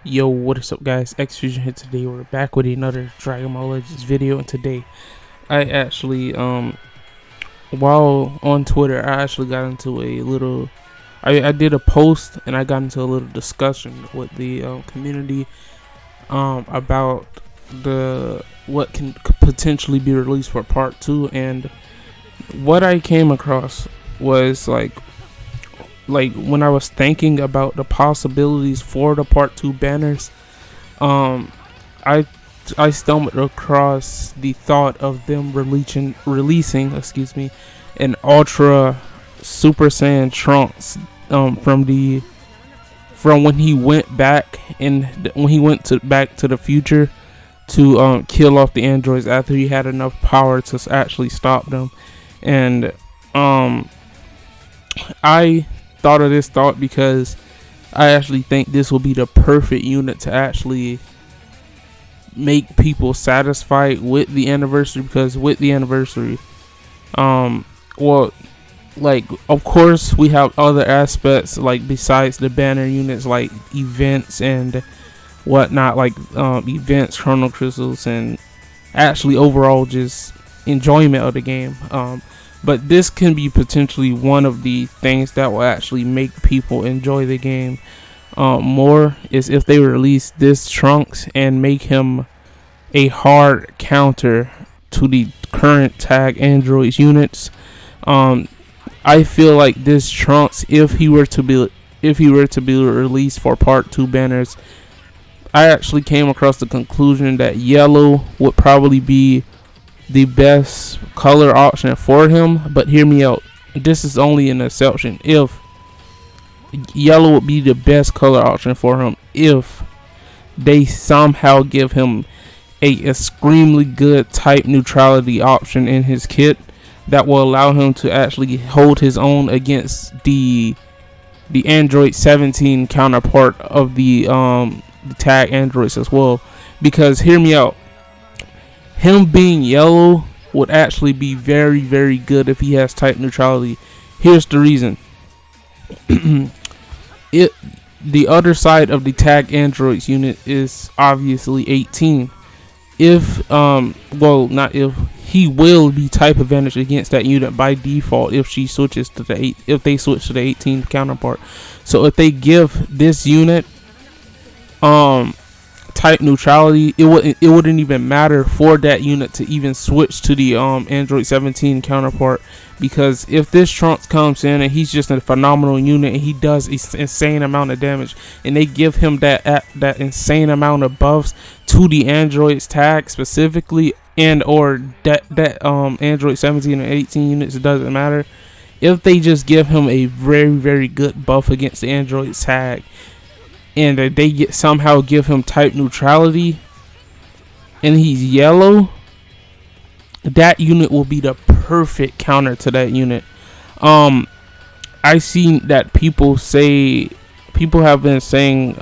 Yo, what is up guys, X-Fusion here. Today we're back with another Dragon Ball Legends video, and today I actually while on Twitter I actually got into a little I did a post and I got into a little discussion with the community about the what can potentially be released for part 2, and what I came across was like when I was thinking about the possibilities for the part 2 banners, I stumbled across the thought of them releasing an Ultra Super Saiyan Trunks from when he went back back to the future to kill off the androids after he had enough power to actually stop them. And I thought of this thought because I actually think this will be the perfect unit to actually make people satisfied with the anniversary, because with the anniversary, well, like, of course we have other aspects like besides the banner units, like events and whatnot, like events, chrono crystals, and actually overall just enjoyment of the game. But this can be potentially one of the things that will actually make people enjoy the game more, is if they release this Trunks and make him a hard counter to the current tag androids units. I feel like this Trunks, if he were to be released for part 2 banners, I actually came across the conclusion that yellow would probably be the best color option for him. But hear me out, this is only an exception. If yellow would be the best color option for him if they somehow give him a extremely good type neutrality option in his kit that will allow him to actually hold his own against the Android 17 counterpart of the tag androids as well. Because hear me out, him being yellow would actually be very, very good if he has type neutrality. Here's the reason. The other side of the tag androids unit is obviously 18. If not if, he will be type advantage against that unit by default if she switches to if they switch to the 18 counterpart. So if they give this unit type neutrality, it wouldn't even matter for that unit to even switch to the Android 17 counterpart, because if this Trunks comes in and he's just a phenomenal unit and he does insane amount of damage, and they give him that insane amount of buffs to the androids tag specifically, and or that Android 17 and 18 units, it doesn't matter. If they just give him a very, very good buff against the android tag, and they somehow give him type neutrality, and he's yellow, that unit will be the perfect counter to that unit. I seen that people have been saying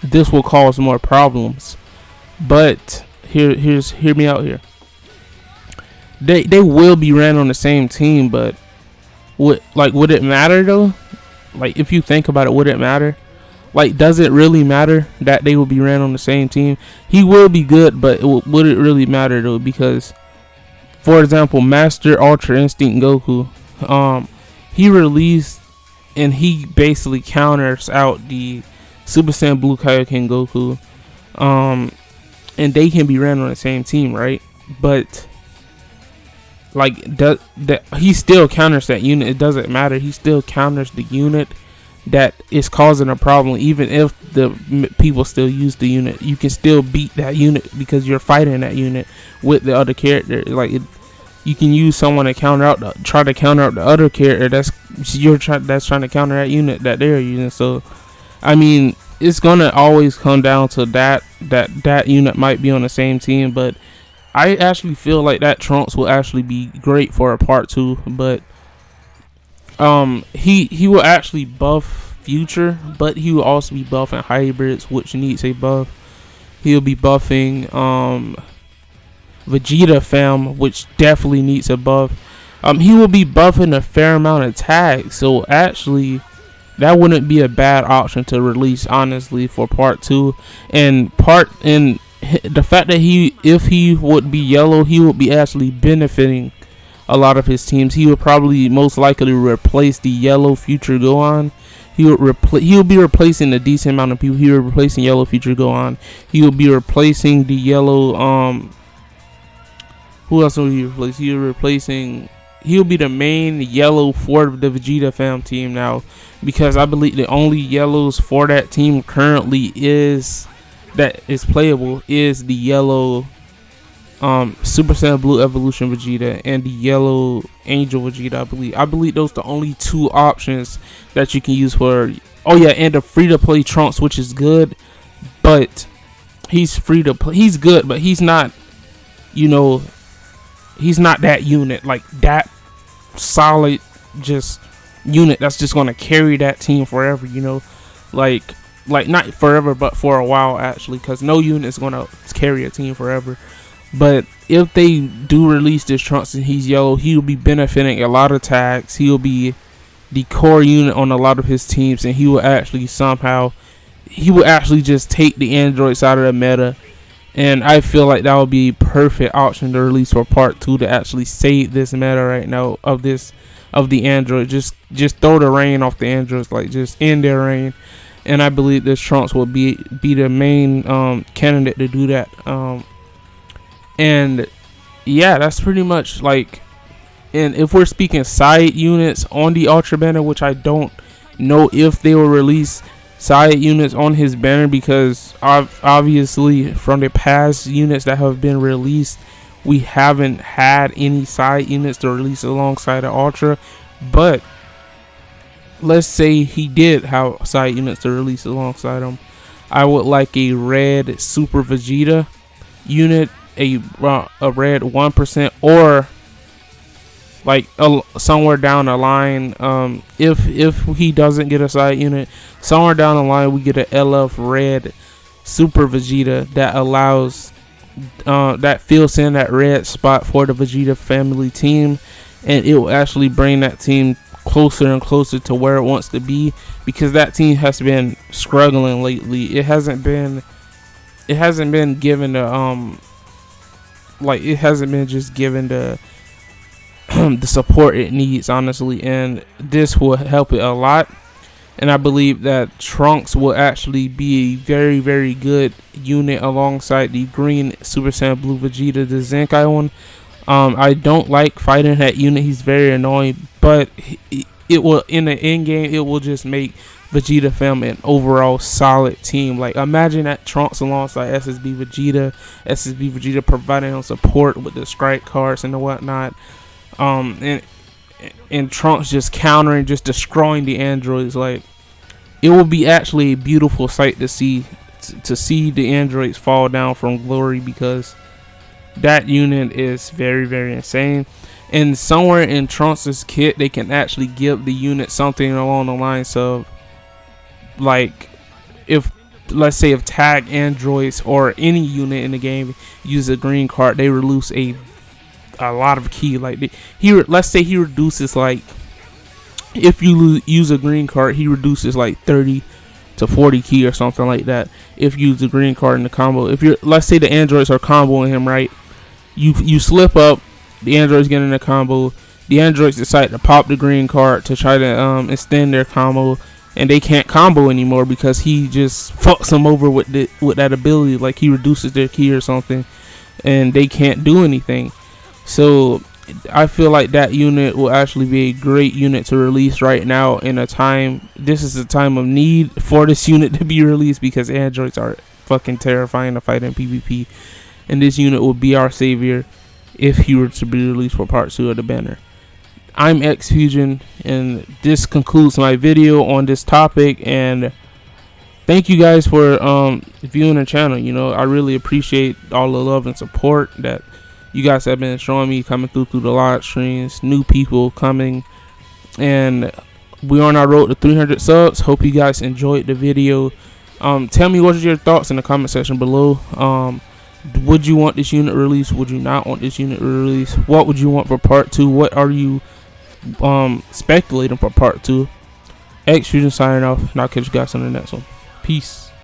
this will cause more problems, but hear me out here. They will be ran on the same team, but would it matter though? Like, if you think about it, would it matter? Like, does it really matter that they will be ran on the same team? He will be good, but would it really matter though? Because, for example, Master Ultra Instinct Goku, he released and he basically counters out the Super Saiyan Blue Kaioken Goku, and they can be ran on the same team, right? But like that he still counters that unit. It doesn't matter. He still counters the unit that is causing a problem. Even if the people still use the unit, you can still beat that unit because you're fighting that unit with the other character. Like, you can use someone to try to counter out the other character that's trying to counter that unit that they're using. So I mean, it's gonna always come down to that unit might be on the same team. But I actually feel like that Trunks will actually be great for a part 2. But he will actually buff future, but he will also be buffing hybrids, which needs a buff. He'll be buffing Vegeta fam, which definitely needs a buff. He will be buffing a fair amount of tags. So actually, that wouldn't be a bad option to release, honestly, for part 2. And the fact that if he would be yellow, he would be actually benefiting a lot of his teams. He would probably most likely replace the yellow future Gohan. He would be replacing a decent amount of people. He would be replacing yellow future Gohan. He would be replacing the yellow who else would he replace? He'll be the main yellow for the Vegeta fam team now, because I believe the only yellows for that team currently that is playable is the yellow Super Saiyan Blue Evolution Vegeta and the yellow Angel Vegeta. I believe those are the only 2 options that you can use for. Oh yeah, and the free to play Trunks, which is good, but he's free to play. He's good, but he's not, he's not that unit, like that solid just unit that's just gonna carry that team forever, like not forever, but for a while actually, because no unit is gonna carry a team forever. But if they do release this Trunks and he's yellow, he will be benefiting a lot of tags. He will be the core unit on a lot of his teams, and he will actually just take the androids out of the meta. And I feel like that would be a perfect option to release for part 2 to actually save this meta right now of the android. Just throw the rain off the androids, like just end their reign. And I believe this Trunks will be the main candidate to do that. And yeah, that's pretty much like. And if we're speaking side units on the Ultra banner, which I don't know if they will release side units on his banner, because obviously from the past units that have been released, we haven't had any side units to release alongside the Ultra. But let's say he did have side units to release alongside him, I would like a red Super Vegeta unit, a red 1%, or like somewhere down the line, if he doesn't get a side unit, somewhere down the line we get a LF red Super Vegeta that allows that fills in that red spot for the Vegeta family team, and it will actually bring that team closer and closer to where it wants to be, because that team has been struggling lately. It hasn't been given the it hasn't been just given the the support it needs, honestly, and this will help it a lot. And I believe that Trunks will actually be a very, very good unit alongside the green Super Saiyan Blue Vegeta, the Zenkai one. I don't like fighting that unit. He's very annoying, but it will, in the end game, it will just make Vegeta fam an overall solid team. Like, imagine that Trunks alongside SSB Vegeta providing him support with the strike cards and the whatnot. And Trunks just countering, just destroying the androids. Like, it will be actually a beautiful sight to see the androids fall down from glory, because that unit is very, very insane. And somewhere in Trunks' kit, they can actually give the unit something along the lines of, like, let's say if tag androids or any unit in the game use a green card, they release a lot of key. Like, let's say he reduces, like, if you use a green card, he reduces like 30 to 40 key or something like that if you use the green card in the combo. Let's say the androids are comboing him, right? You slip up, the androids get in the combo, the androids decide to pop the green card to try to extend their combo, and they can't combo anymore because he just fucks them over with that ability. Like, he reduces their key or something, and they can't do anything. So I feel like that unit will actually be a great unit to release right now in a time. This is a time of need for this unit to be released, because androids are fucking terrifying to fight in PvP, and this unit will be our savior if he were to be released for part 2 of the banner. I'm XFusion, and this concludes my video on this topic, and thank you guys for viewing the channel. I really appreciate all the love and support that you guys have been showing me coming through the live streams, new people coming, and we're on our road to 300 subs. Hope you guys enjoyed the video. Tell me what are your thoughts in the comment section below. Would you want this unit released? Would you not want this unit released? What would you want for part 2? What are you speculating for part 2? X Fusion signing off, and I'll catch you guys on the next one. Peace.